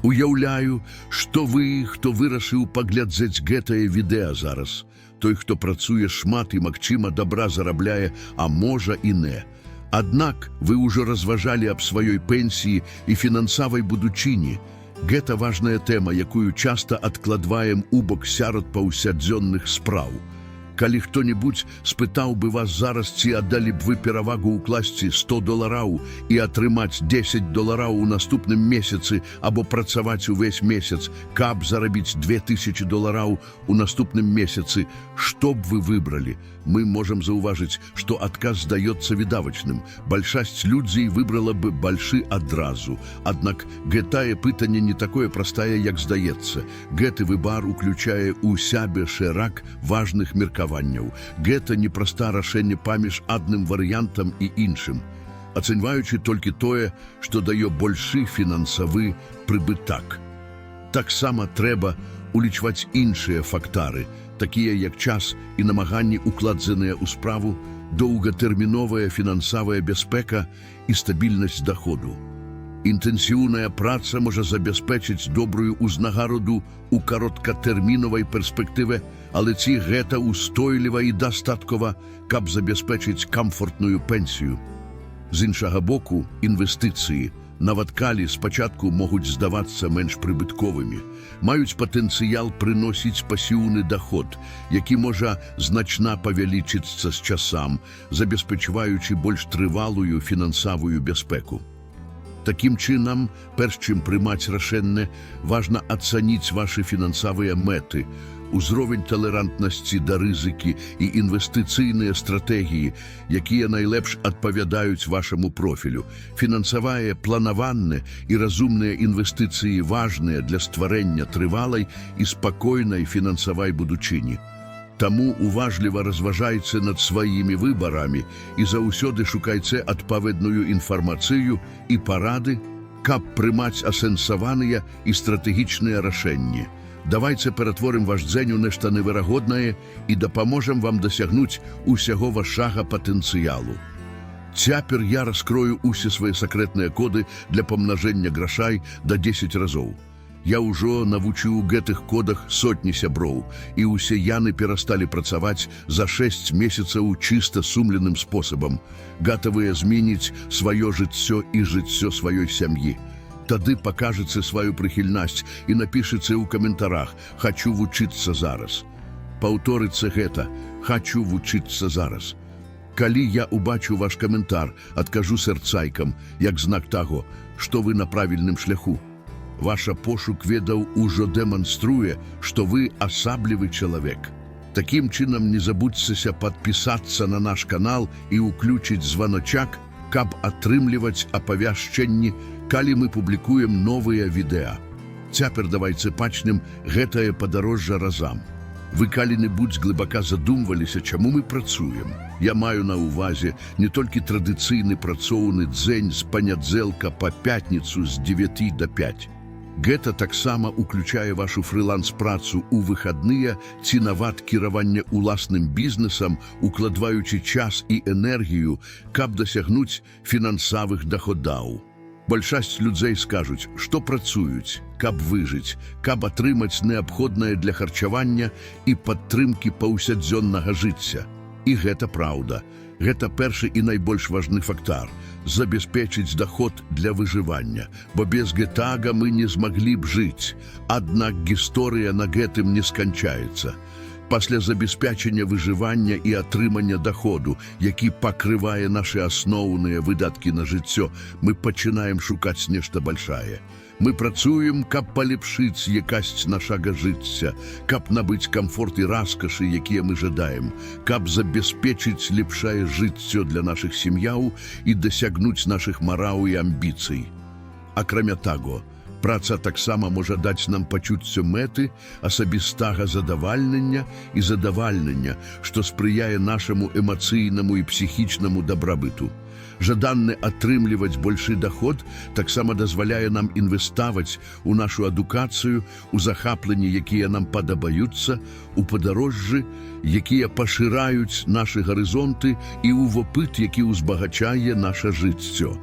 Уяўляю, што вы, хто вырашыў паглядзець гэтае відэа зараз. Той, хто працуе шмат і, магчыма, добра зарабляе, а можа і не. Аднак вы ўжо разважалі аб сваёй пенсіі і фінансавай будучыні. Гэта важная тэма, якую часта адкладваем у бок сярод паўсядзённых спраў. Калі хто-небудзь спытаў бы вас зараз, ці аддалі б вы перавагу ўкласці $100 і атрымаць $10 у наступным месяцы або працаваць увесь месяц, каб зарабіць $2000 у наступным месяцы, што б вы выбралі? Мы можам заўважыць, што адказ здаецца відавачным. Большасць людзей выбрала бы бальшы адразу. Аднак гэтае пытанне не такое простае, як здаецца. Гэты выбар уключае ў сябе шэраг важных меркаванняў. Гэта непроста рашэнне паміж адным варыянтам і іншым, ацэньваючы толькі тое, што дае большы фінансавы прыбытак. Таксама трэба улічваць іншыя фактары, такія як час і намаганні, укладзеныя ў справу, доўгатэрміновая фінансавая бяспека і стабільнасць даходу. Інтэнсіўная праца можа забяспечыць добрую ўзнагароду ў кароткатэрміновай перспектыве, але ці гэта устойліва і дастаткова, каб забяспечыць камфортную пенсію? З іншага боку, інвестыцыі, нават калі спачатку могуць здавацца менш прыбытковымі, маюць патэнцыял прыносіць пасіўны даход, які можа значна павялічыцца з часам, забеспечваючы больш трывалую фінансавую бяспеку. Такім чынам, перш чым прымаць рашэнне, важна ацаніць вашы фінансавыя мэты, узровень талерантнасці да рызыкі і інвестыцыйныя стратэгіі, якія найлепш адпавядаюць вашаму профілю. Фінансавае планаванне і разумныя інвестыцыі важныя для стварэння трывалай і спакойнай фінансавай будучыні. Таму уважліва разважайце над сваімі выбарамі і заўсёды шукайце адпаведную інфармацыю і парады, каб прымаць асэнсаваныя і стратэгічныя рашэнні. Давайце ператворым ваш дзень у нешта неверагоднае і дапаможам вам дасягнуць усяго вашага патэнцыялу. Цяпер я раскрою усе свае сакрэтныя коды для памнажэння грашай да 10 разоў. Я ўжо навучыў у гэтых кодах сотні сяброў, і ўсе яны перасталі працаваць за 6 месяцаў чыста сумленным спосабам, гатавыя змяніць сваё жыццё і жыццё сваёй сям'і. Тады пакажыце сваю прыхільнасць і напішыце ў каментарах «Хачу вучыцца зараз». Паўторыцца гэта «Хачу вучыцца зараз». Калі я убачу ваш каментар, адкажу сэрцайкам, як знак таго, што вы на правільным шляху. Ваша пошук ведаў ужо дэманструе, што вы асаблівы чалавек. Такім чынам не забудзьцеся падпісацца на наш канал і ўключыць званачак, каб атрымліваць апавяшчэнні, калі мы публікуем новыя відэа. Цяпер давайце пачнем гэтае падарожжа разам. Вы калі-небудзь глыбака задумваліся, чаму мы працуем? Я маю на ўвазе не толькі традыцыйны працоўны дзень з панядзелка па пятніцу з 9 до 5. Гэта таксама уключае вашу фрыланс-працу ў выхадныя ці нават кіраванне уласным бізнесам, укладваючы час і энергію, каб дасягнуць фінансавых даходаў. Большасць людзей скажуць, што працуюць, каб выжыць, каб атрымаць неабходнае для харчавання і падтрымкі паўсядзённага жыцця. І гэта праўда. Гэта першы і найбольш важны фактар – забяспечыць даход для выжывання, бо без гэтага мы не змаглі б жыць. Аднак гісторыя на гэтым не сканчаецца. Пасля забеспячення выжывання і атрымання даходу, які пакрывае нашы асноўныя выдаткі на жыццё, мы пачынаем шукаць нешта большае. Мы працуем, каб палепшыць якасць нашага жыцця, каб набыць камфорт і раскашы, якія мы жадаем, каб забяспечыць лепшае жыццё для нашых сям'яў і дасягнуць нашых мараў і амбіцый. Акрамя таго, праца таксама можа даць нам пачуццё мэты, асабістага задавальнення і задавальнення, што спрыяе нашаму эмацыйнаму і псіхічнаму дабрабыту. Жаданне атрымліваць большы даход таксама дазваляе нам інвеставаць у нашу адукацыю, у захапленні, якія нам падабаюцца, у падарожжы, якія пашыраюць нашы гарызонты і ў вопыт, які ўзбагачае наша жыццё.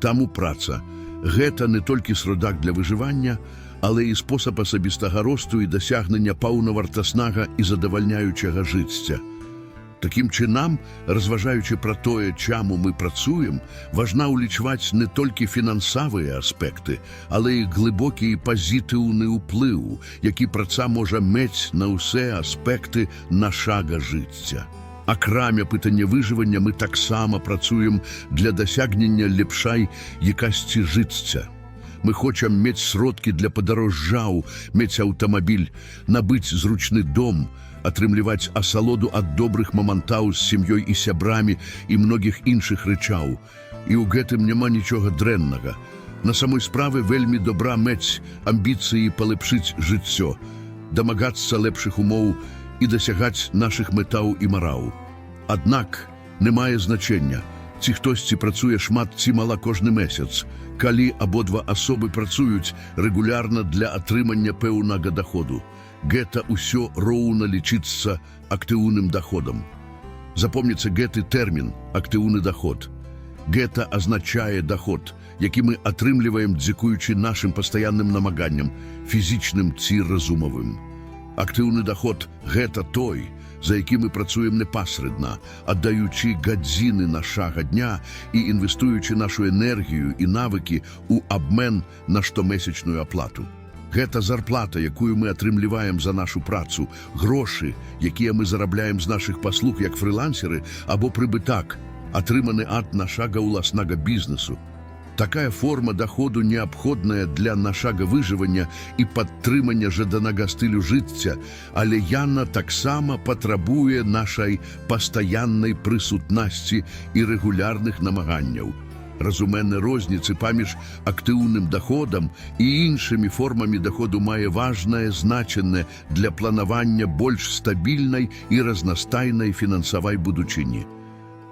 Таму праца Гэта не толькі сродак для выжывання, але і спосаб асабістага росту і дасягнення паўнавартаснага і задавальняючага жыцця. Такім чынам, разважаючы пра тое, чаму мы працуем, важна ўлічваць не толькі фінансавыя аспекты, але і глыбокі і пазітыўны ўплыў, які праца можа мець на ўсе аспекты нашага жыцця. Акрамя пытання выжывання мы таксама працуем для дасягнення лепшай якасці жыцця. Мы хочам мець сродкі для падарожжаў, мець аўтамабіль, набыць зручны дом, атрымліваць асалоду ад добрых момантаў з сям'ёй і сябрамі і многіх іншых рэчаў. І ў гэтым няма нічога дрэннага. На самой справе вельмі добра мець амбіцыі палепшыць жыццё, дамагацца лепшых умоў і дасягаць нашых мэтаў і мараў. Аднак не мае значення, ці хтосьці працуе шмат ці мала кожны месяц, калі абодва асобы працуюць рэгулярна для атрымання пэўнага даходу. Гэта ўсё роўна лічыцца актыўным доходам. Запомніце гэты тэрмін «актыўны доход». Гэта азначае доход, які мы атрымліваем дзякуючы нашым пастаянным намаганням, фізічным ці разумовым. Актыўны доход – гэта той, за які мы працуем непасрэдна, аддаючы гадзіны нашага дня і інвестуючы нашу энергію і навыкі ў абмен на штомесячную аплату. Гэта зарплата, якую мы атрымліваем за нашу працу, грошы, якія мы зарабляем з нашых паслуг як фрылансеры, або прыбытак, атрыманы ад нашага ўласнага бізнесу. Такая форма доходу неабходная для нашага выжывання і падтрымання жаданага стылю жыцця, але яна таксама патрабуе нашай пастаяннай прысутнасці і рэгулярных намаганняў. Разуменне розніцы паміж актыўным доходам і іншымі формамі доходу мае важнае значэнне для планавання больш стабільнай і разнастайнай фінансавай будучыні.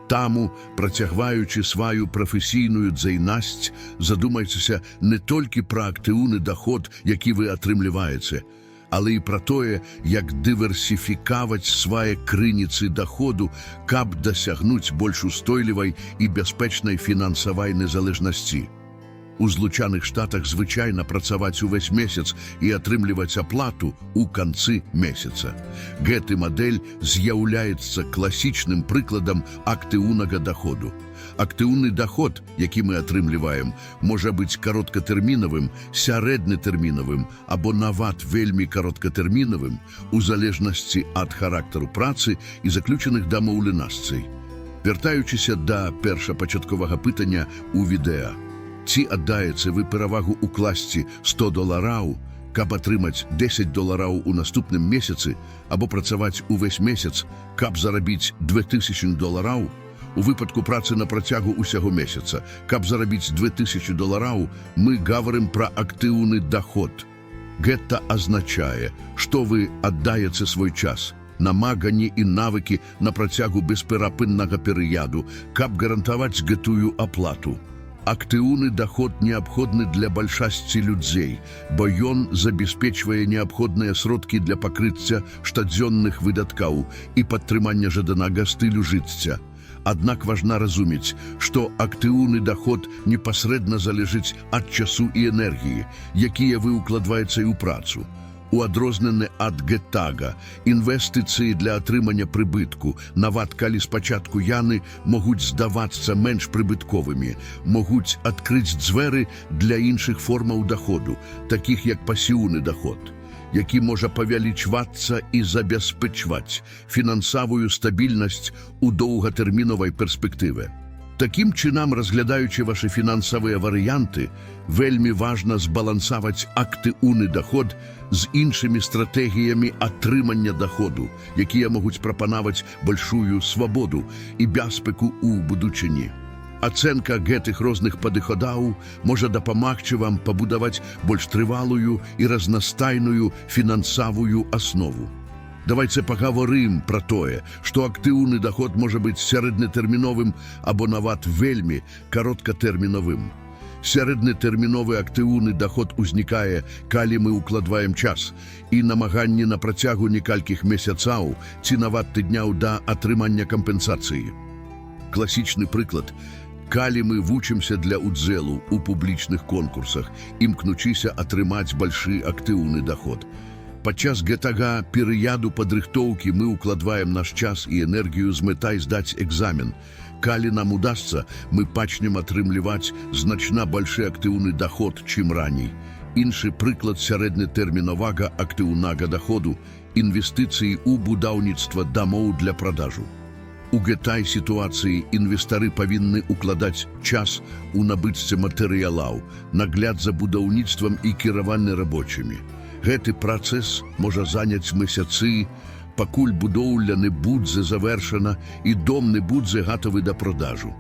Таму, працягваючы сваю прафесійную дзейнасць, задумайцеся не толькі пра актыўны доход, які вы атрымліваеце, але і пра тое, як дыверсіфікаваць свае крыніцы доходу, каб дасягнуць больш устойлівай і бяспечнай фінансавай незалежнасці. У Злучаных Штатах звычайна працаваць увесь месяц і атрымліваць аплату ў канцы месяца. Гэты мадэль з'яўляецца класічным прыкладам актыўнага доходу. Актыўны доход, які мы атрымліваем, можа быць кароткатэрмінавым, сярэднатэрмінавым або нават вельмі кароткатэрмінавым у залежнасці ад характару працы і заключаных дамоўленасцей. Вяртаючыся да першапачатковага пытання ў відэа. Ці аддаеце вы перавагу укласці $100, каб атрымаць $10 у наступным месяцы, або працаваць увесь месяц, каб зарабіць $2000? У выпадку працы на працягу усяго месяца, каб зарабіць $2000, мы гаворым пра актыўны доход. Гэта азначае, што вы аддаеце свой час, намаганні і навыкі на працягу бесперапыннага перыяду, каб гарантаваць гэтую аплату. Актыўны доход неабходны для большасці людзей, бо ён забяспечвае неабходныя сродкі для пакрыцця штодзённых выдаткаў і падтрымання жаданага стылю жыцця. Аднак важна разумець, што актыўны доход непасрэдна залежыць ад часу і энергіі, якія вы укладваеце ў працу. У адрозненне ад гэтага, інвестыцыі для атрымання прыбытку, нават калі спачатку яны могуць здавацца менш прыбытковымі, могуць адкрыць дзверы для іншых формаў доходу, такіх як пасіўны доход, які можа павялічвацца і забяспечваць фінансавую стабільнасць у доўгатэрміновай перспектыве. Такім чынам, разглядаючы вашы фінансавыя варыянты, вельмі важна збалансаваць актыўны доход з іншымі стратэгіямі атрымання доходу, якія могуць прапанаваць большую свабоду і бяспеку ў будучыні. Ацэнка гэтых розных падыходаў можа дапамагчы вам пабудаваць больш трывалую і разнастайную фінансавую аснову. Давайте паговорым пра тое, што актыўны доход можа быць сярэднатэрміновым або нават вельмі кароткатэрміновым. Сярэднатэрміновы актыўны доход узнікае, калі мы укладваем час і намаганні на працягу некалькіх месяцаў ці нават тыдняў да атрымання кампенсацыі. Класічны прыклад. Калі мы вучымся для удзелу у публічных конкурсах, імкнучыся атрымаць бальшы актыўны даход. Падчас гэтага перыяду падрыхтоўкі мы укладваем наш час і энергію з мэтай здаць экзамен. Калі нам удасца, мы пачнем атрымліваць значна бальшы актыўны даход, чым раней. Іншы прыклад сярэднетэрмінавага актыўнага даходу – інвестыцыі ў будаўніцтва дамоў для продажу. У гэтай сітуацыі інвестары павінны укладаць час у набыцце матэрыялаў, нагляд за будаўніцтвам і кіраванне рабочымі. Гэты працэс можа заняць месяцы, пакуль будоўля не будзе завершана і дом не будзе гатовы да продажу.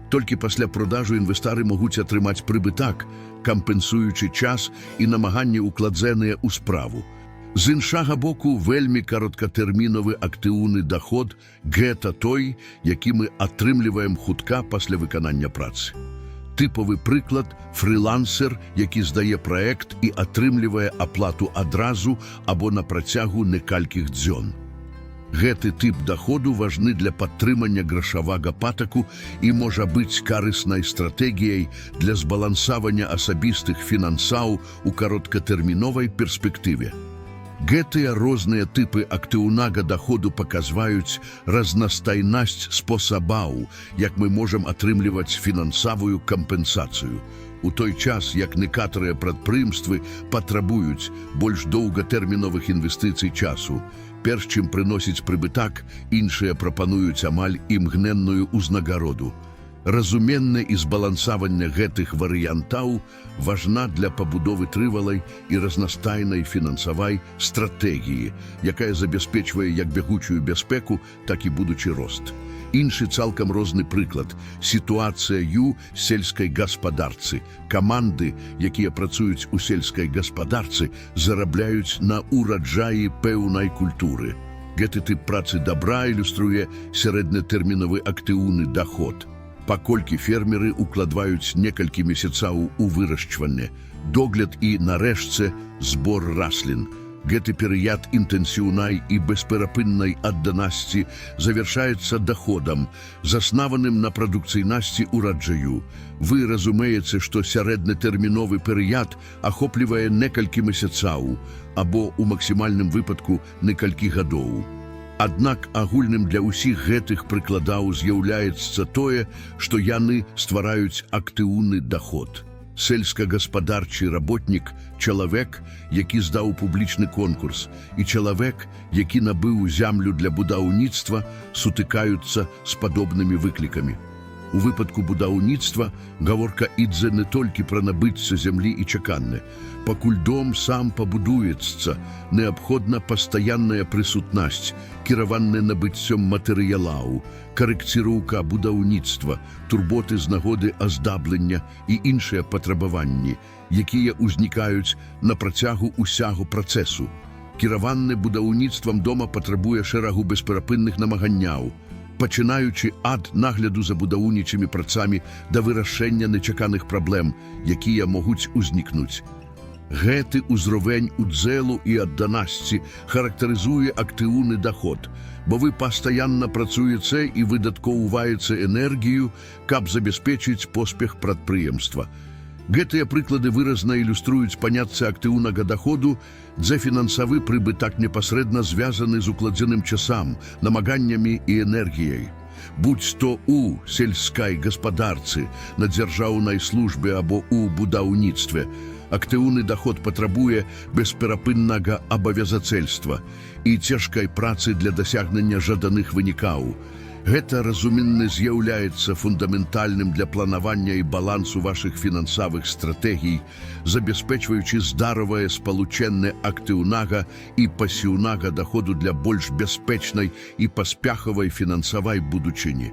Толькі пасля продажу інвестары могуць атрымаць прыбытак, кампенсуючы час і намаганні укладзеныя ў справу. З іншага боку, вельмі кароткатэрміновы актыўны даход – гэта той, які мы атрымліваем хутка пасля выканання працы. Тыповы прыклад – фрылансер, які здае праект і атрымлівае аплату адразу або на працягу некалькіх дзён. Гэты тып даходу важны для падтрымання грашавага патаку і можа быць карыснай стратэгіяй для збалансавання асабістых фінансаў у кароткатэрміновай перспектыве. Гэтыя розныя тыпы актыўнага даходу паказваюць разнастайнасць спосабаў, як мы можам атрымліваць фінансавую кампенсацыю. У той час, як некаторыя прадпрыемствы патрабуюць больш доўгатэрміновых інвестыцый часу, перш чым прыносіць прыбытак, іншыя прапануюць амаль імгненную ўзнагароду. Разуменне і збалансаванне гэтых варыянтаў важна для пабудовы трывалай і разнастайнай фінансавай стратэгіі, якая забяспечвае як бягучую бяспеку, так і будучы рост. Іншы цалкам розны прыклад – сітуацыя ў сельскай гаспадарцы. Каманды, якія працуюць у сельскай гаспадарцы, зарабляюць на ураджаі пэўнай культуры. Гэты тып працы добра ілюструе сярэднетэрміновы актыўны даход. Паколькі фермеры укладваюць некалькі месяцаў у вырашчванне, догляд і, нарэшце, збор раслін. Гэты перыяд інтэнсіўнай і бесперапыннай адданасці завяршаецца даходам, заснаваным на прадукцыйнасці ураджаю. Вы разумееце, што сярэднетэрміновы перыяд ахоплівае некалькі месяцаў, або, у максімальным выпадку, некалькі гадоў. Аднак агульным для ўсіх гэтых прыкладаў з'яўляецца тое, што яны ствараюць актыўны даход. Сельскагаспадарчы работнік – чалавек, які здаў публічны конкурс, і чалавек, які набыў зямлю для будаўніцтва, сутыкаюцца з падобнымі выклікамі. У выпадку будаўніцтва гаворка ідзе не толькі пра набыцця зямлі і чаканне. Пакуль дом сам пабудуецца, неабходна пастаянная прысутнасць, кіраванне набыццём матэрыялаў, карэкціроўка будаўніцтва, турботы з нагоды аздаблення і іншыя патрабаванні, якія ўзнікаюць на працягу ўсяго працэсу. Кіраванне будаўніцтвам дома патрабуе шэрагу бесперапынных намаганняў, пачынаючы ад нагляду за будаўнічымі працамі да вырашэння нечаканых праблем, якія могуць узнікнуць. Гэты ўзровень удзелу і адданасці характарызуе актыўны даход, бо вы пастаянна працуеце і выдаткоўваеце энергію, каб забяспечыць поспех прадпрыемства. Гэтыя прыклады выразна ілюструюць паняцце актыўнага даходу, дзе фінансавы прыбытак непасрэдна звязаны з укладзеным часам, намаганнямі і энергіяй. Будь то у сельскай гаспадарцы, на дзяржаўнай службе або ў будаўніцтве, актыўны даход патрабуе бесперапыннага абавязацельства і цяжкай працы для дасягнення жаданых вынікаў. Гэта разуменне з'яўляецца фундаментальным для планавання і балансу вашых фінансавых стратэгій, забяспечваючы здаровае спалучэнне актыўнага і пасіўнага даходу для больш бяспечнай і паспяхавай фінансавай будучыні.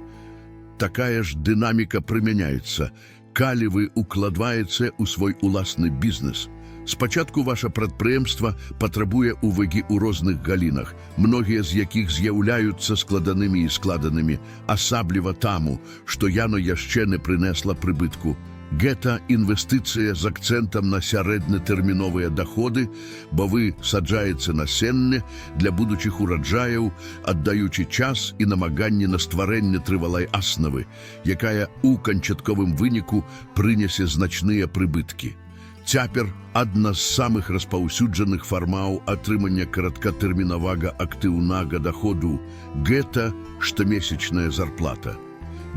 Такая ж дынаміка прымяняецца, калі вы укладваеце ў свой уласны бізнес. Спачатку ваша прадпрыемства патрабуе увагі ў розных галінах, многія з якіх з'яўляюцца складанымі і складанымі, асабліва таму, што яно яшчэ не прынесла прыбытку. Гэта інвестыцыя з акцэнтам на сярэднатэрміновыя даходы, бо вы саджаеце насенне для будучых ураджаяў, аддаючы час і намаганні на стварэнне трывалай аснавы, якая ў канчатковым выніку прынясе значныя прыбыткі. Цяпер адна з самых распаўсюджаных формаў атрымання караткатэрмінавага актыўнага даходу – гэта штомесячная зарплата.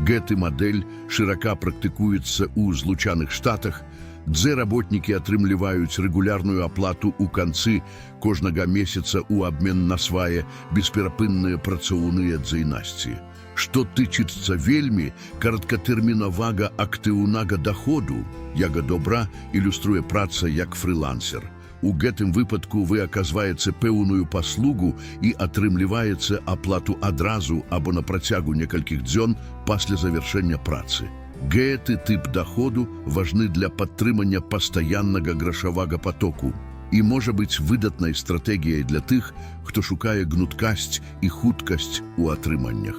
Гэты мадэль шырока практыкуецца ў Злучаных Штатах, дзе работнікі атрымліваюць рэгулярную аплату ў канцы кожнага месяца ў абмен на свае бесперапынныя працоўныя дзейнасці. Што тычыцца вельмі караткатэрмінавага актыўнага даходу, яго добра ілюструе праца як фрылансер. У гэтым выпадку вы аказваеце пэўную паслугу і атрымліваеце аплату адразу або на працягу некалькіх дзён пасля завяршэння працы. Гэты тып даходу важны для падтрымання пастаяннага грашавага потоку і можа быць выдатнай стратэгіяй для тых, хто шукае гнуткасць і хуткасць у атрыманнях.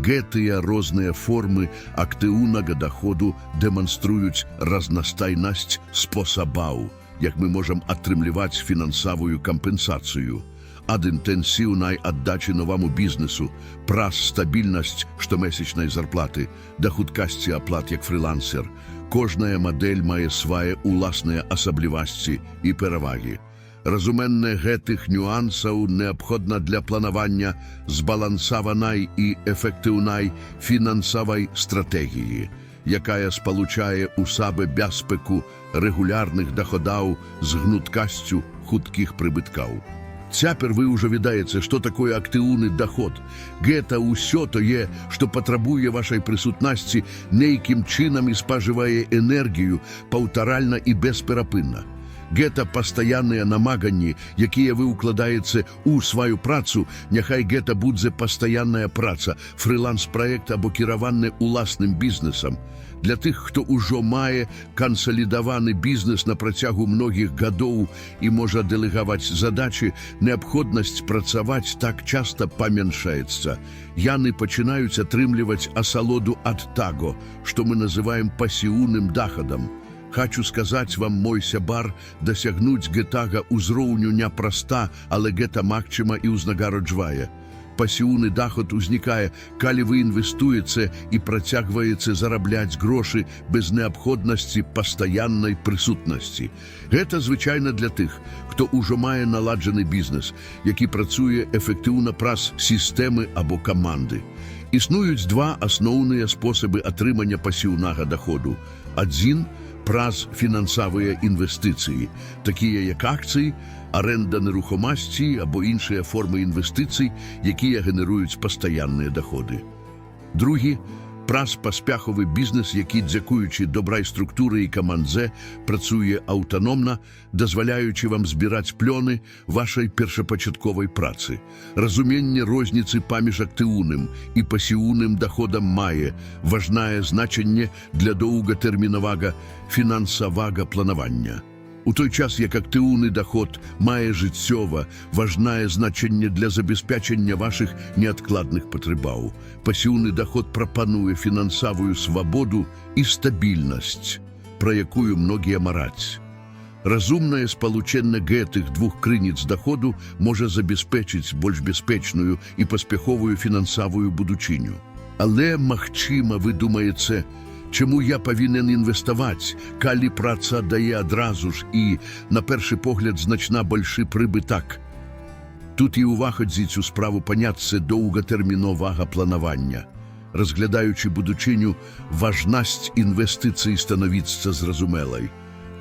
Гэтыя розныя формы актыўнага даходу дэманструюць разнастайнасць спосабаў, як мы можам атрымліваць фінансавую кампенсацыю. Ад інтэнсіўнай аддачы новаму бізнесу, праз стабільнасць штомесячнай зарплаты, да хуткасці аплат як фрылансер. Кожная мадэль мае свае ўласныя асаблівасці і перавагі. Разуменне гэтых нюансаў неабходна для планавання збалансаванай і эфектыўнай фінансавай стратэгіі, якая спалучае ў сабе бяспеку рэгулярных даходаў з гнуткасцю хуткіх прыбыткаў. Цяпер вы ўжо ведаеце, што такое актыўны даход. Гэта ўсё тое, што патрабуе вашай прысутнасці, нейкім чынам і спажывае энергію паўтаральна і бесперапынна. Гэта пастаянныя намаганні, якія вы укладаеце ў сваю працу, няхай гэта будзе пастаянная праца, фрыланс-праект або кіраванне ўласным бізнесам. Для тых, хто ўжо мае кансалідаваны бізнес на працягу многіх гадоў і можа дэлегаваць задачы, неабходнасць працаваць так часта памяншаецца. Яны пачынаюць атрымліваць асалоду ад таго, што мы называем пасіўным дахадам. Хочу сказаць вам, мой сябар, дасягнуць гэтага ўзроўню няпраста, але гэта магчыма і ўзнагароджвае. Пасіўны даход узнікае, калі вы інвестуеце і працягваеце зарабляць грошы без неабходнасці пастаяннай прысутнасці. Гэта звычайна для тых, хто ўжо мае наладжаны бізнес, які працуе эфектыўна праз сістэмы або каманды. Існуюць два асноўныя спосабы атрымання пасіўнага даходу. Адзін – праз фінансавыя інвестыцыі, такія як акцыі, аренда нерухомасці або іншыя формы інвестыцый, якія генеруюць пастаянныя даходы. Другі – праз паспяховы бізнес, які, дзякуючы добрай структуры і камандзе, працуе аўтаномна, дазваляючы вам збіраць плёны вашай першапачатковай працы. Разуменне розніцы паміж актыўным і пасіўным даходам мае важнае значэнне для доўгатэрмінавага фінансавага планавання. У той час, як актыўны даход мае жыццёва важнае значэнне для забеспячэння вашых неадкладных патрэбаў, пасіўны даход прапануе фінансавую свабоду і стабільнасць, пра якую многія мараць. Разумнае спалучэнне гэтых двух крыніц даходу можа забяспечыць больш бяспечную і паспяховую фінансавую будучыню. Але, магчыма, вы думаеце, чаму я павінен інвеставаць, калі праца дае адразу ж і, на першы погляд, значна большы прыбытак? Тут і ўваходзіць у справу паняцце доўгатэрміновага планавання. Разглядаючы будучыню, важнасць інвестыцый становіцца зразумелай.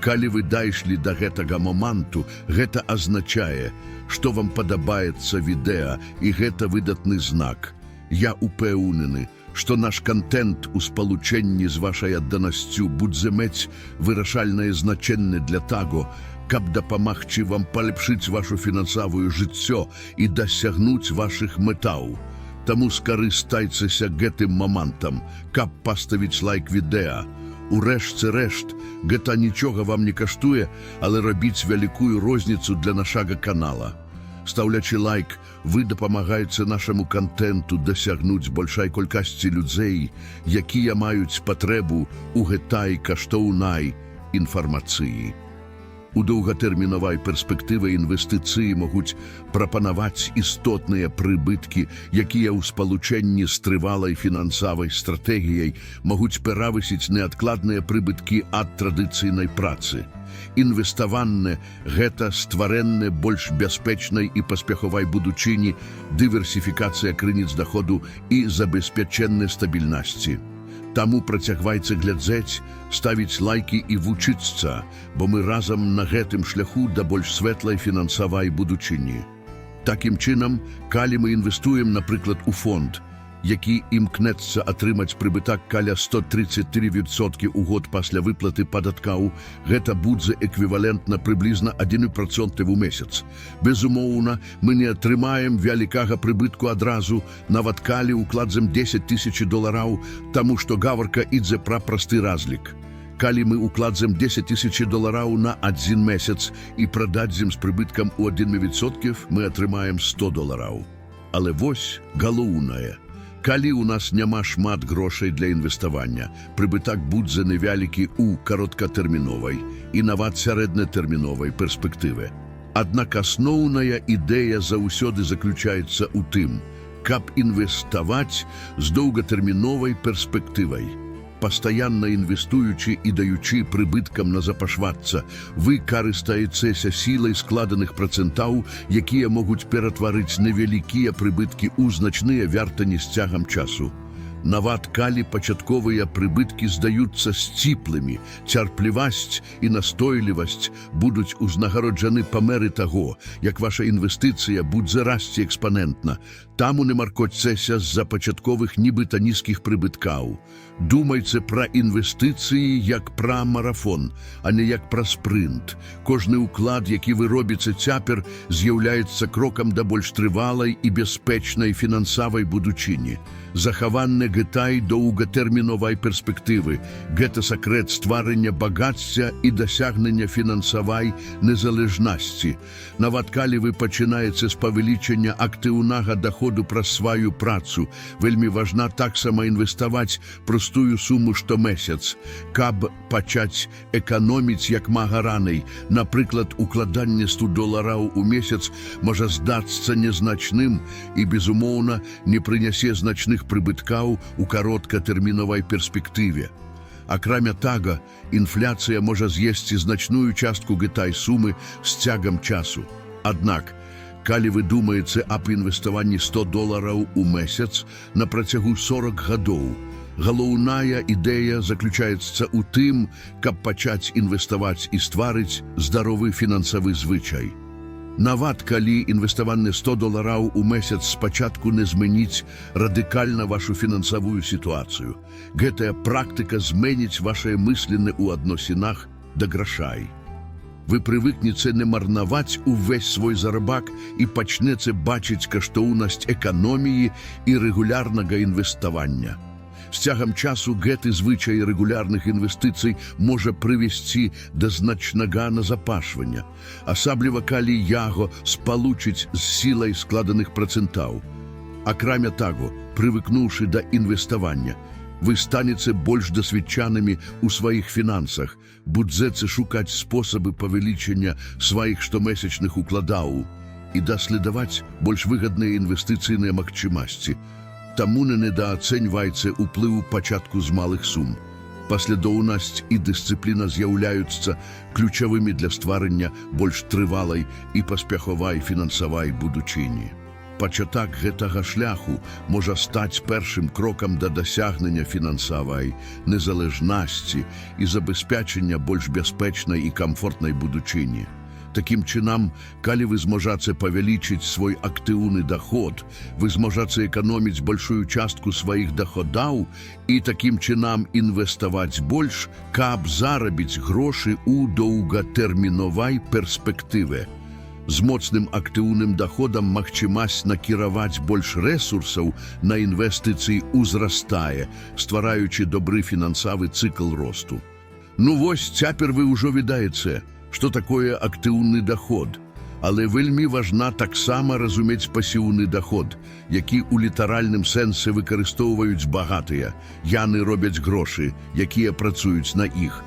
Калі вы дайшлі да гэтага моманту, гэта азначае, што вам падабаецца відэа, і гэта выдатны знак. Я упэўнены, што наш контент у спалучэнні з вашай адданасцю будзе мець вырашальнае значэнне для таго, каб дапамагчы вам палепшыць вашу фінансавую жыццё і дасягнуць вашых мэтаў. Таму скарыстайцеся гэтым момантам, каб паставіць лайк відэа. Урэшце рэшт, гэта нічога вам не каштуе, але робіць вялікую розніцу для нашага канала. Стаўлячы лайк, вы дапамагаеце нашаму кантэнту дасягнуць большай колькасці людзей, якія маюць патрэбу ў гэтай каштоўнай інфармацыі. У доўгатэрміновай перспектыве інвестыцыі могуць прапанаваць істотныя прыбыткі, якія ў спалучэнні з трывалай фінансавай стратэгіяй могуць перавысіць неадкладныя прыбыткі ад традыцыйнай працы. Інвеставанне – гэта стварэнне больш бяспечнай і паспяховай будучыні, дыверсіфікацыя крыніц даходу і забеспячэнне стабільнасці. Таму працягвайце глядзець, ставіць лайкі і вучыцца, бо мы разам на гэтым шляху да больш светлай фінансавай будучыні. Такім чынам, калі мы інвестуем, напрыклад, у фонд, які імкнецца атрымаць прыбытак каля 133% у год пасля выплаты падаткаў, гэта будзе эквівалентна прыблізна 1% у месяц. Безумоўна, мы не атрымаем вялікага прыбытку адразу, нават калі укладзем $10,000, таму што гаворка ідзе пра просты разлік. Калі мы укладзем $10,000 на 1 месяц і прададзім з прыбыткам у 1%, мы атрымаем $100. Але вось галоўнае. Калі у нас няма шмат грошай для інвеставання, прыбытак будзе невялікі ў кароткатэрміновай і нават сярэднатэрміновай перспектыве. Аднак асноўная ідэя заўсёды заключаецца ў тым, каб інвеставаць з доўгатэрміновай перспектывай. Пастаянна інвестуючы і даючы прыбыткам назапашвацца, вы карыстаецеся сілай складаных працэнтаў, якія могуць ператварыць невялікія прыбыткі ў значныя вяртані з цягам часу. Нават калі пачатковыя прыбыткі здаюцца сціплымі, цярплівасць і настойлівасць будуць узнагароджаны па меры таго, як ваша інвестыцыя будзе расці экспанентна. Таму не маркоцьцеся з-за пачатковых нібыта нізкіх прыбыткаў. Думайце пра інвестыцыі як пра марафон, а не як пра спрынт. Кожны ўклад, які вы робіце цяпер, з'яўляецца крокам да больш трывалай і бяспечнай фінансавай будучыні. Захаванне гэтай доўгатэрміновай перспектывы – гэта сакрэт стварэння багацця і дасягнення фінансавай незалежнасці. Нават калі вы пачынаеце з павелічення актыўнага даходу праз сваю працу, вельмі важна таксама інвеставаць простую суму штомесяц, каб пачаць эканоміць як мага раней. Напрыклад, укладанне $100 у месяц можа здацца незначным і, безумоўна, не прынясе значных прыбыткаў у кароткатэрміновай перспектыве. Акрамя тага, інфляцыя можа з'есці значную частку гэтай сумы з цягам часу. Аднак, калі вы думаеце аб інвеставанні $100 у месяц на працягу 40 гадоў, галоўная ідэя заключаецца ў тым, каб пачаць інвеставаць і стварыць здаровы фінансавы звычай. Нават калі інвеставанне $100 у месяц спачатку не зменіць радыкальна вашу фінансавую сітуацыю, гэтая практыка зменіць вашае мысленне ў адносінах да грашай. Вы прывыкнеце не марнаваць увесь свой заробак і пачнеце бачыць каштоўнасць эканоміі і рэгулярнага інвеставання. З цягам часу гэты звычай рэгулярных інвестыцый можа прывесці да значнага назапашвання, асабліва калі яго спалучыць з сілай складаных працэнтаў. Акрамя таго, прывыкнуўшы да інвеставання, вы станеце больш дасведчанымі ў сваіх фінансах, будзеце шукаць спосабы павелічення сваіх штомесячных укладаў і даследаваць больш выгадныя інвестыцыйныя магчымасці. Таму не недаацэньвайце ўплыў пачатку з малых сум. Паслядоўнасць і дысцыпліна з'яўляюцца ключавымі для стварэння больш трывалай і паспяховай фінансавай будучыні. Пачатак гэтага шляху можа стаць першым крокам да дасягнення фінансавай незалежнасці і забеспячення больш бяспечнай і камфортнай будучыні. Такім чынам, калі вы зможаце павялічыць свой актыўны даход, вы зможаце эканоміць большую частку сваіх даходаў і такім чынам інвеставаць больш, каб зарабіць грошы ў доўгатэрміновай перспектыве. З моцным актыўным даходам магчымасць накіраваць больш рэсурсаў на інвестыцыі ўзрастае, ствараючы добры фінансавы цыкл росту. Ну вось, цяпер вы ўжо ведаеце, што такое актыўны даход. Але вельмі важна таксама разумець пасіўны даход, які ў літаральным сэнсе выкарыстоўваюць багатыя. Яны робяць грошы, якія працуюць на іх.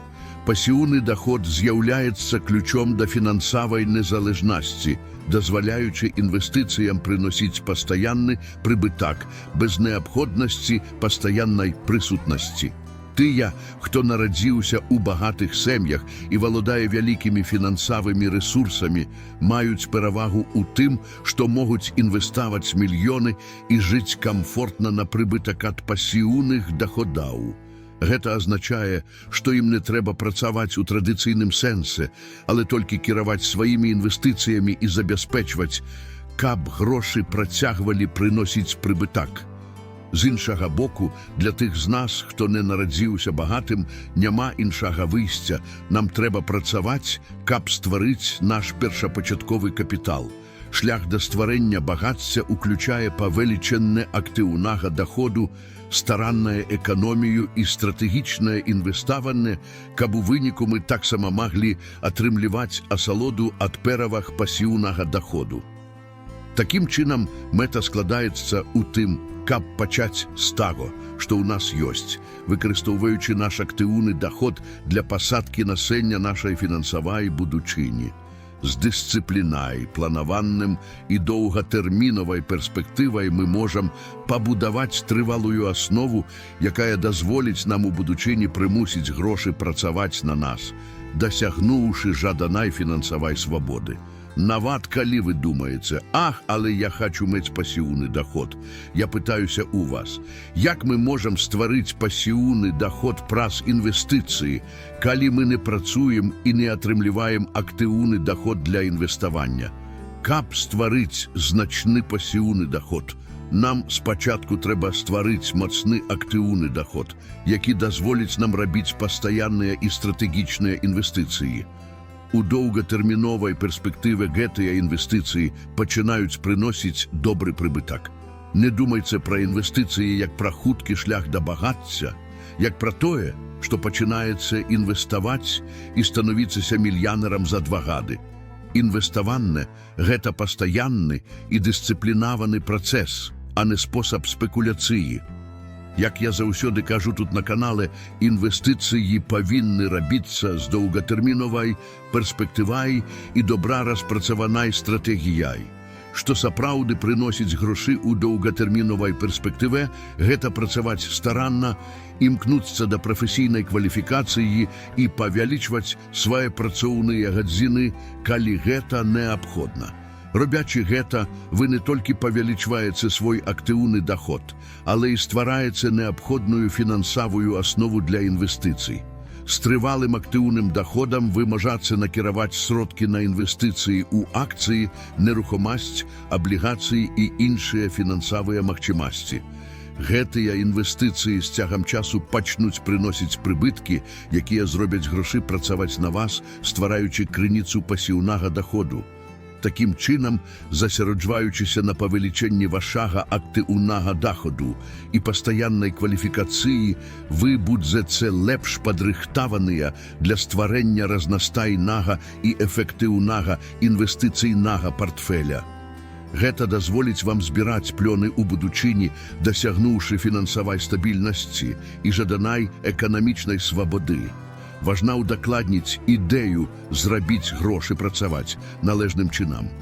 Пасіўны даход з'яўляецца ключом да фінансавай незалежнасці, дазваляючы інвестыцыям прыносіць пастаянны прыбытак без неабходнасці пастаяннай прысутнасці. Тыя, хто нарадзіўся ў багатых сям'ях і валодае вялікімі фінансавымі рэсурсамі, маюць перавагу ў тым, што могуць інвеставаць мільёны і жыць камфортна на прыбытак ад пасіўных даходаў. Гэта азначае, што ім не трэба працаваць у традыцыйным сэнсе, але толькі кіраваць сваімі інвестыцыямі і забяспечваць, каб грошы працягвалі прыносіць прыбытак. З іншага боку, для тых з нас, хто не нарадзіўся багатым, няма іншага выйсця. Нам трэба працаваць, каб стварыць наш першапачатковы капітал. Шлях да стварэння багацця уключае павелічэнне актыўнага даходу, старанную эканомію і стратэгічнае інвеставанне, каб у выніку мы таксама маглі атрымліваць асалоду ад пераваг пасіўнага даходу. Такім чынам, мэта складаецца ў тым, каб пачаць з таго, што ў нас ёсць, выкарыстоўваючы наш актыўны даход для пасадкі насення нашай фінансавай будучыні. З дысцыплінай, планаванным і доўгатэрміновай перспектывай мы можам пабудаваць трывалую аснову, якая дазволіць нам у будучыні прымусіць грошы працаваць на нас, дасягнуўшы жаданай фінансавай свабоды. Нават калі вы думаеце: «Ах, але я хочу мець пасіўны даход». Я пытаюся у вас, як мы можам стварыць пасіўны даход праз інвестыцыі, калі мы не працуем і не атрымліваем актыўны даход для інвеставання? Каб стварыць значны пасіўны даход, нам спачатку трэба стварыць мацны актыўны даход, які дазволіць нам рабіць пастаянныя і стратэгічныя інвестыцыі. У доўгатэрміновай перспектыве гэтыя інвестыцыі пачынаюць прыносіць добры прыбытак. Не думайце пра інвестыцыі як пра хуткі шлях да багацця, як пра тое, што пачынаецца інвеставаць і становіцца мільянерам за 2 гады. Інвеставанне – гэта пастаянны і дысцыплінаваны працэс, а не спосаб спекуляцыі. Як я заўсёды кажу тут на канале, інвестыцыі павінны рабіцца з доўгатэрміновай перспектывай і добра распрацаванай стратэгіяй. Што сапраўды прыносіць грошы ў доўгатэрміновай перспектыве, гэта працаваць старанна, імкнуцца да прафесійнай кваліфікацыі і павялічваць свае працоўныя гадзіны, калі гэта неабходна. Робячы гэта, вы не толькі павялічваеце свой актыўны даход, але і ствараеце неабходную фінансавую аснову для інвестыцый. З трывалым актыўным даходам вы можаце накіраваць сродкі на інвестыцыі ў акцыі, нерухомасць, аблігацыі і іншыя фінансавыя магчымасці. Гэтыя інвестыцыі з цягам часу пачнуць прыносіць прыбыткі, якія зробяць грошы працаваць на вас, ствараючы крыніцу пасіўнага даходу. Такім чынам, засяроджваючыся на павелічэнні вашага актыўнага даходу і пастаяннай кваліфікацыі, вы будзеце лепш падрыхтаваныя для стварэння разнастайнага і эфектыўнага інвестыцыйнага партфеля. Гэта дазволіць вам збіраць плёны ў будучыні, дасягнуўшы фінансавай стабільнасці і жаданай эканамічнай свабоды. Важна ўдакладніць ідэю зрабіць грошы працаваць належным чынам.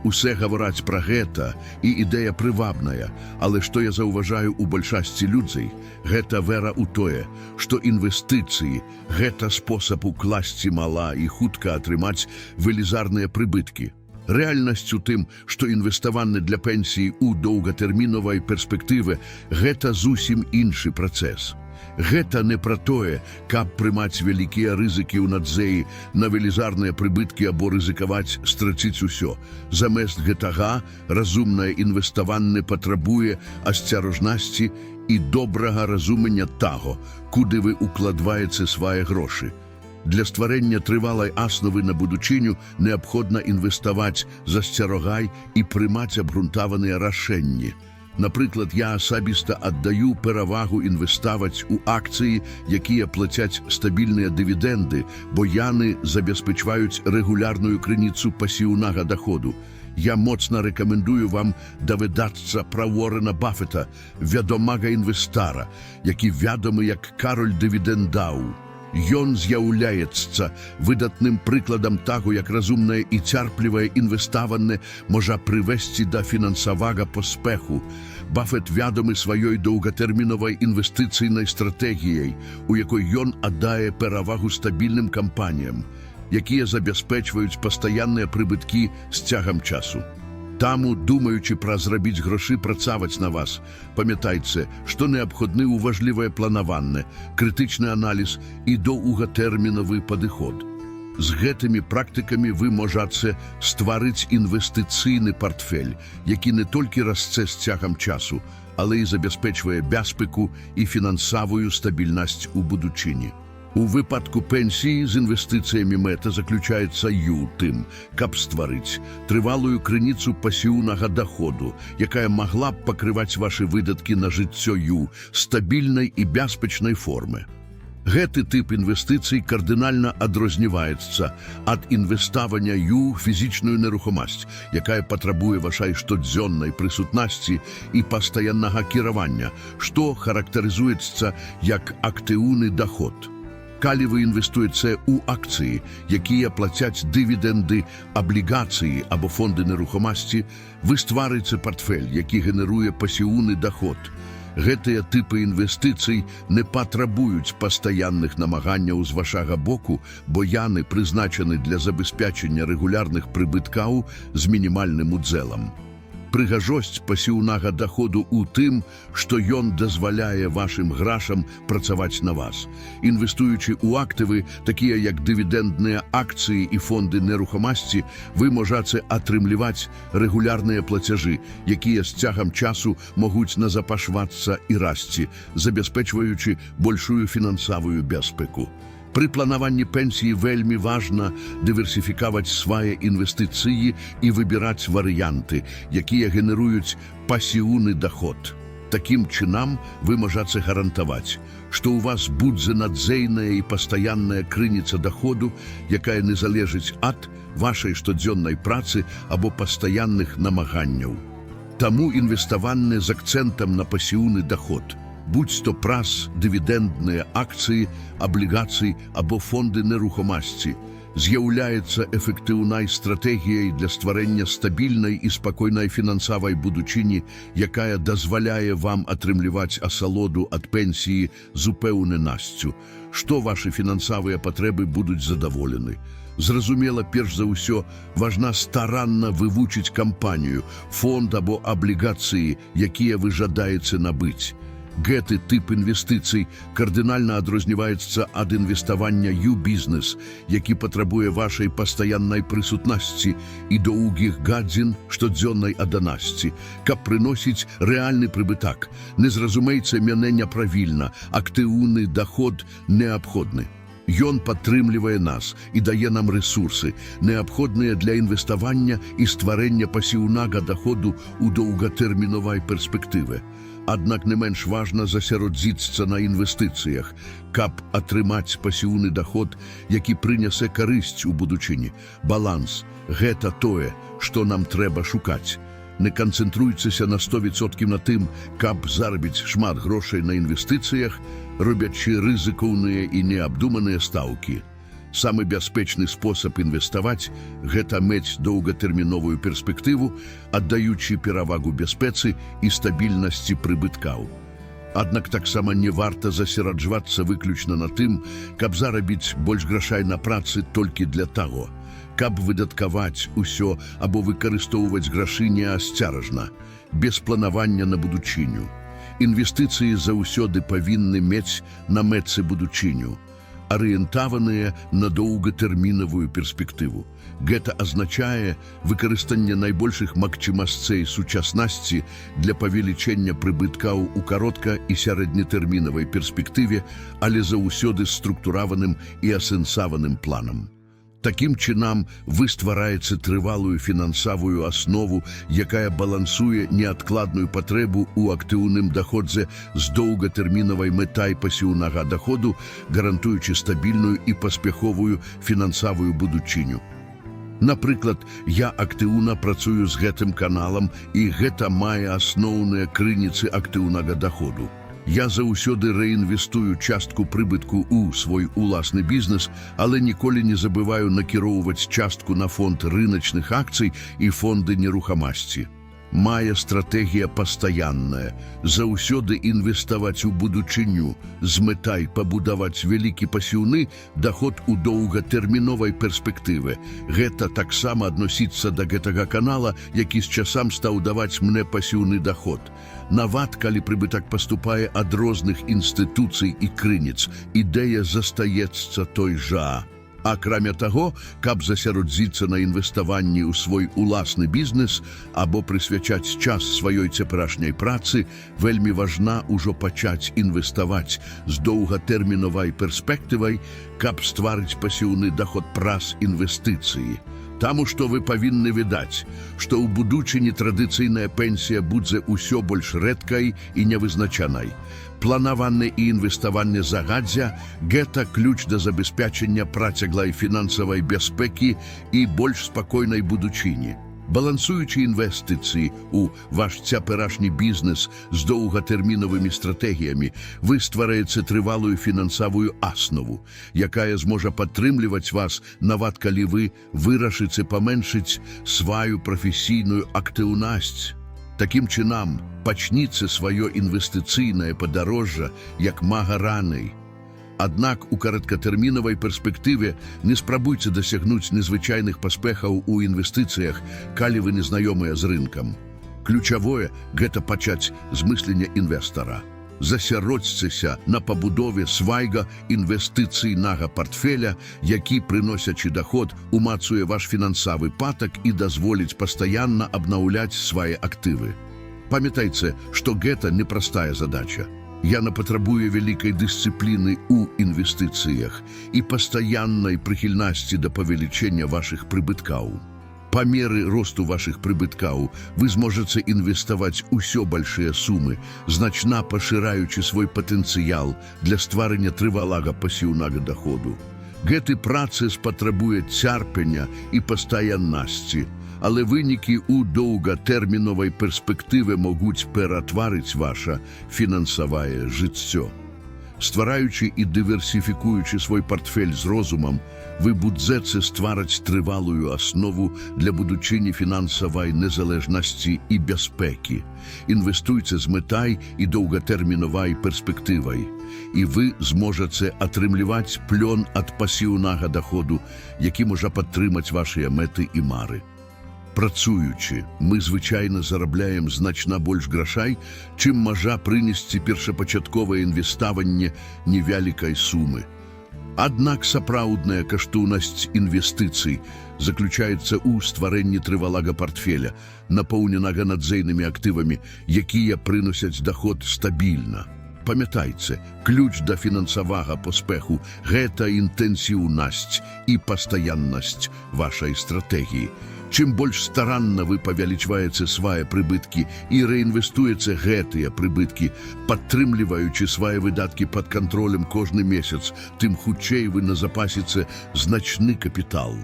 Усе гавораць пра гэта, і ідэя прывабная, але што я заўважаю ў большасці людзей, гэта вера ў тое, што інвестыцыі – гэта спосаб укласці мала і хутка атрымаць велізарныя прыбыткі. Рэальнасць у тым, што інвеставанне для пенсіі ў доўгатэрміновай перспектыве – гэта зусім іншы працэс. Гэта не пра тое, каб прымаць вялікія рызыкі ў надзеі на велізарныя прыбыткі або рызыкаваць страціць усё. Замест гэтага разумнае інвеставанне патрабуе асцярожнасці і добрага разумення таго, куды вы укладваеце свае грошы. Для стварэння трывалай асновы на будучыню неабходна інвеставаць з асцярогай і прымаць абгрунтаваныя рашэнні. Наприклад, я асабіста аддаю перавагу інвеставаць у акцыі, якія плацяць стабільныя дывідэнды, бо яны забяспечваюць рэгулярную крыніцу пасіўнага даходу. Я моцна рэкамендую вам даведацца пра Уоррена Баффета, вядомага інвестара, які вядомы як кароль дывідэндаў. Ён з'яўляецца выдатным прыкладам таго, як разумнае і цярплівае інвеставанне можа прывесці да фінансавага поспеху. Баффет вядомы сваёй доўгатэрміновай інвестыцыйнай стратэгіяй, у якой ён аддае перавагу стабільным кампаніям, якія забяспечваюць пастаянныя прыбыткі з цягам часу. Таму, думаючы пра зрабіць грошы працаваць на вас, памятайце, што неабходны уважлівае планаванне, крытычны аналіз і доўгатэрмінавы падыход. З гэтымі практыкамі вы можаце стварыць інвестыцыйны партфель, які не толькі расце з цягам часу, але і забяспечвае бяспеку і фінансавую стабільнасць у будучыні. У выпадку пенсіі з інвестыцыямі мэта заключаецца ў тым, каб стварыць трывалую крыніцу пасіўнага даходу, якая магла б пакрываць вашы выдаткі на жыццё ў стабільнай і бяспечнай форме. Гэты тып інвестыцый кардынальна адрозніваецца ад інвеставання ў фізічную нерухомасць, якая патрабуе вашай штодзённай прысутнасці і пастаяннага кіравання, што характарызуецца як актыўны даход. Калі вы інвестуеце ў акцыі, якія плацяць дывідэнды, аблігацыі або фонды нерухомасці, вы стварыце партфель, які генеруе пасіўны даход. Гэтыя тыпы інвестыцый не патрабуюць пастаянных намаганняў з вашага боку, бо яны прызначаны для забеспячэння рэгулярных прыбыткаў з мінімальным удзелам. Прыгажосць пасіўнага даходу ў тым, што ён дазваляе вашым грашам працаваць на вас. Інвестуючы ў актывы, такія як дывідэндныя акцыі і фонды нерухомасці, вы можаце атрымліваць рэгулярныя плацяжы, якія з цягам часу могуць назапашвацца і расці, забяспечваючы большую фінансавую бяспеку. Пры планаванні пенсіі вельмі важна дыверсіфікаваць свае інвестыцыі і выбіраць варыянты, якія генеруюць пасіўны даход. Такім чынам вы можаце гарантаваць, што ў вас будзе надзейная і пастаянная крыніца даходу, якая не залежыць ад вашай штодзённай працы або пастаянных намаганняў. Таму інвеставанне з акцэнтам на пасіўны даход, будь то праз дывідэндныя акцыі, аблігацыі або фонды нерухомасці, з'яўляецца эфектыўнай стратэгіяй для стварэння стабільнай і спакойнай фінансавай будучыні, якая дазваляе вам атрымліваць асалоду ад пенсіі з упэўненасцю, што вашы фінансавыя патрэбы будуць задаволены. Зразумела, перш за ўсё, важна старанна вывучыць кампанію, фонд або аблігацыі, якія вы жадаеце набыць. Гэты тып інвестыцый кардынальна адрозніваецца ад інвеставання ў бізнес, які патрабуе вашай пастаяннай прысутнасці і доўгіх гадзін штодзённай адданасці, каб прыносіць рэальны прыбытак. Не зразумейце мяне няправільна, актыўны даход неабходны. Ён падтрымлівае нас і дае нам рэсурсы, неабходныя для інвеставання і стварэння пасіўнага даходу ў доўгатэрміновай перспектыве. Аднак не менш важна засяродзіцца на інвестыцыях, каб атрымаць пасіўны даход, які прынясе карысць у будучыні. Баланс – гэта тое, што нам трэба шукаць. Не канцэнтруйцеся на 100% на тым, каб зарабіць шмат грошай на інвестыцыях, робячы рызыкоўныя і неабдуманыя стаўкі. Самы бяспечны спосаб інвеставаць – гэта мець доўгатэрміновую перспектыву, аддаючы перавагу бяспецы і стабільнасці прыбыткаў. Аднак таксама не варта засяраджвацца выключна на тым, каб зарабіць больш грашай на працы толькі для таго, каб выдаткаваць усё або выкарыстоўваць грашы неасцяражна, без планавання на будучыню. Інвестыцыі заўсёды павінны мець на мэце будучыню, арыентаваныя на доўгатэрмінавую перспектыву. Гэта азначае выкарыстанне найбольшых магчымасцей сучаснасці для павелічэння прыбыткаў у каротка- і сярэднетэрмінавай перспектыве, але заўсёды з структураваным і асэнсаваным планам. Таким чынам вы ствараеце трывалую фінансавую аснову, якая балансуе неадкладную патрэбу ў актыўным даходзе з доўгатэрмінавай мэтай пасіўнага даходу, гарантуючы стабільную і паспяховую фінансавую будучыню. Напрыклад, я актыўна працую з гэтым каналам, і гэта мае асноўныя крыніцы актыўнага даходу. Я заўсёды рэінвестую частку прыбытку ў свой уласны бізнес, але ніколі не забываю накіроўваць частку на фонд рыначных акцый і фонды нерухамасці. Мае стратэгія пастаянная, заўсёды інвеставаць у будучыню, з мэтай пабудаваць вялікі пасіўны даход у доўгатэрміновай перспектыве. Гэта таксама адносіцца да гэтага канала, які з часам стаў даваць мне пасіўны даход. Нават калі прыбытак паступае ад розных інстытуцый і крыніц, ідэя застаецца той жа. Акрамя таго, каб засяродзіцца на інвеставанні ў свой уласны бізнес або прысвячаць час сваёй цяперашняй працы, вельмі важна ўжо пачаць інвеставаць з доўгатэрміновай перспектывай, каб стварыць пасіўны даход праз інвестыцыі. Таму што вы павінны ведаць, што ў будучыні традыцыйная пенсія будзе ўсё больш рэдкай і невызначанай. Планаванне і інвеставанне загадзя – гэта ключ да забеспячення працяглай фінансавай бяспекі і больш спакойнай будучыні. Балансуючы інвестыцыі ў ваш цяперашні бізнес з доўгатэрміновымі стратэгіямі, вы ствараеце трывалую фінансавую аснову, якая зможа падтрымліваць вас, нават калі вы вырашыце паменшыць сваю прафесійную актыўнасць. Такім чынам, пачніце сваё інвестыцыйнае падарожжа як мага раней. Аднак у кароткатэрмінавай перспектыве не спрабуйце дасягнуць незвычайных паспехаў у інвестыцыях, калі вы не знаёмыя з рынкам. Ключавое – гэта пачаць з мыслення інвестара. Засяродзьцеся на пабудове свайга інвестыцыйнага партфеля, які, прыносячы даход, умацуе ваш фінансавы патак і дазволіць пастаянна абнаўляць свае актывы. Памятайце, што гэта непростая задача. Яна патрабуе вялікай дысцыпліны ў інвестыцыях і пастаяннай прыхільнасці да павелічэння вашых прыбыткаў. Па меры росту вашых прыбыткаў вы зможаце інвеставаць усё большыя сумы, значна пашыраючы свой патэнцыял для стварэння трывалага пасіўнага даходу. Гэты працэс патрабуе цярпення і пастаяннасці, але вынікі ў доўгатэрміновай перспектыве могуць ператварыць ваша фінансавае жыццё. Ствараючы і дыверсіфікуючы свой партфель з розумам, вы будзеце ствараць трывалую аснову для будучыні фінансавай незалежнасці і бяспекі. Інвестуйце з мэтай і доўгатэрміновай перспектывай, і вы зможаце атрымліваць плён ад пасіўнага даходу, які можа падтрымаць вашыя мэты і мары. Працуючы, мы звычайна зарабляем значна больш грашай, чым можа прынесці першапачатковае інвеставанне невялікай сумы. Аднак сапраўдная каштоўнасць інвестыцый заключаецца ў стварэнні трывалага партфеля, напоўненага надзейнымі актывамі, якія прыносяць даход стабільна. Памятайце, ключ да фінансавага паспеху – гэта інтэнсіўнасць і пастаяннасць вашай стратэгіі. Чым больш старанна вы павялічваеце свае прыбыткі і рэінвестуеце гэтыя прыбыткі, падтрымліваючы свае выдаткі пад кантролем кожны месяц, тым хутчэй вы назапасіце значны капітал.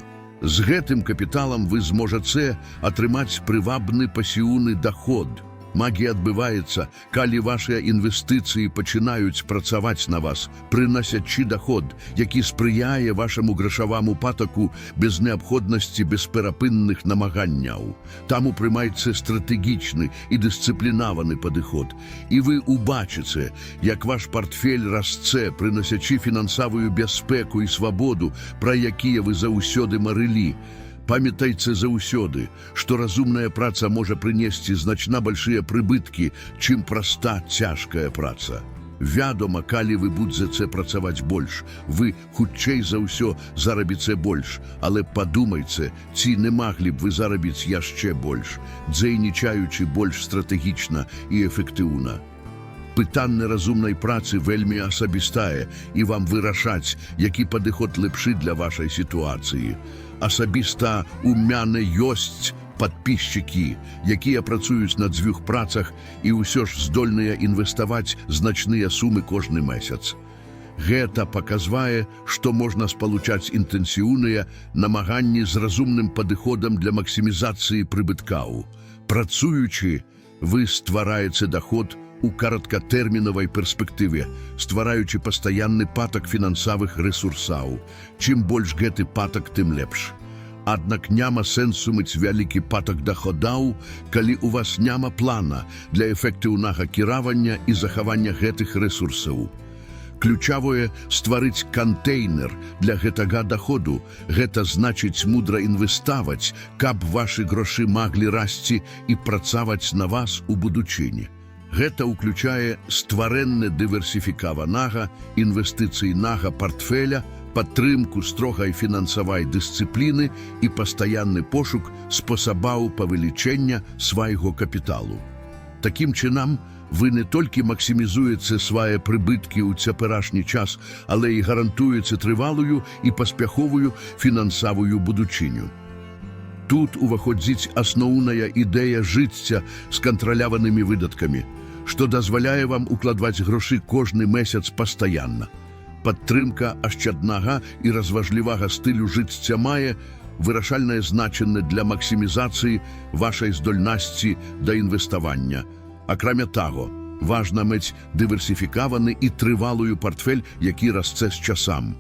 З гэтым капіталам вы зможаце атрымаць прывабны пасіўны даход. Магія адбываецца, калі вашыя інвестыцыі пачынаюць працаваць на вас, прыносячы даход, які спрыяе вашаму грашаваму патаку без неабходнасці бесперапынных намаганняў. Таму прымайце стратэгічны і дысцыплінаваны падыход, і вы убачыце, як ваш партфель расце, прыносячы фінансавую бяспеку і свабоду, пра якія вы заўсёды марылі. Памятайце заўсёды, што разумная праца можа прынесці значна большыя прыбыткі, чым проста цяжкая праца. Вядома, калі вы будзеце працаваць больш, вы хутчэй за ўсё зарабіце больш, але падумайце, ці не маглі б вы зарабіць яшчэ больш, дзейнічаючы больш стратэгічна і эфектыўна. Пытанне разумнай працы вельмі асабістае, і вам вырашаць, які падыход лепшы для вашай сітуацыі. Асабіста у мяне ёсць падпісчыкі, якія працуюць на дзвюх працах і ўсё ж здольныя інвеставаць значныя сумы кожны месяц. Гэта паказвае, што можна спалучаць інтэнсіўныя намаганні з разумным падыходам для максімізацыі прыбыткаў. Працуючы, вы ствараеце даход у кароткатэрмінавай перспектыве, ствараючы пастаянны патак фінансавых рэсурсаў. Чым больш гэты патак, тым лепш. Аднак няма сэнсу мець вялікі патак даходаў, калі у вас няма плана для эфектыўнага кіравання і захавання гэтых рэсурсаў. Ключавое – стварыць кантэйнер для гэтага даходу. Гэта значыць мудра інвеставаць, каб вашы грошы маглі расці і працаваць на вас у будучыні. Гэта ўключае стварэнне дыверсіфікаванага інвестыцыйнага партфеля, падтрымку строгай фінансавай дысцыпліны і пастаянны пошук спосабаў павелічэння свайго капіталу. Такім чынам, вы не толькі максімізуеце свае прыбыткі ў цяперашні час, але і гарантуеце трывалую і паспяховую фінансавую будучыню. Тут уваходзіць асноўная ідэя жыцця з кантраляванымі выдаткамі, што дазваляе вам укладваць грошы кожны месяц пастаянна. Падтрымка ашчаднага і разважлівага стылю жыцця мае вырашальнае значэнне для максімізацыі вашай здольнасці да інвеставання. Акрамя таго, важна мець дыверсіфікаваны і трывалую партфель, які расце з часам.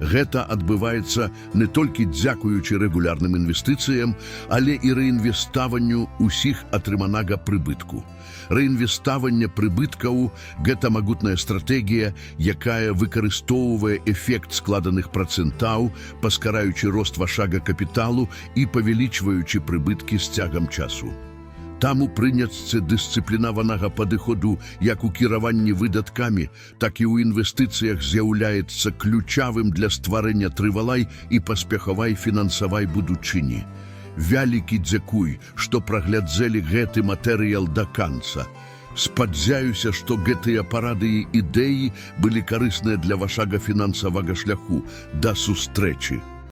Гэта адбываецца не толькі дзякуючы рэгулярным інвестыцыям, але і рэінвеставанню ўсіх атрыманага прыбытку. Рэінвеставанне прыбыткаў – гэта магутная стратэгія, якая выкарыстоўвае эфект складаных працэнтаў, паскараючы рост вашага капіталу і павялічваючы прыбыткі з цягам часу. Там у прыняцце дысцыплінаванага падыходу як у кіраванні выдаткамі, так і ў інвестыцыях з'яўляецца ключавым для стварэння трывалай і паспяхавай фінансавай будучыні. Вялікі дзякуй, што праглядзелі гэты матэрыял да канца. Спадзяюся, што гэтыя парады і ідэі былі карысныя для вашага фінансавага шляху. Да сустрэчы!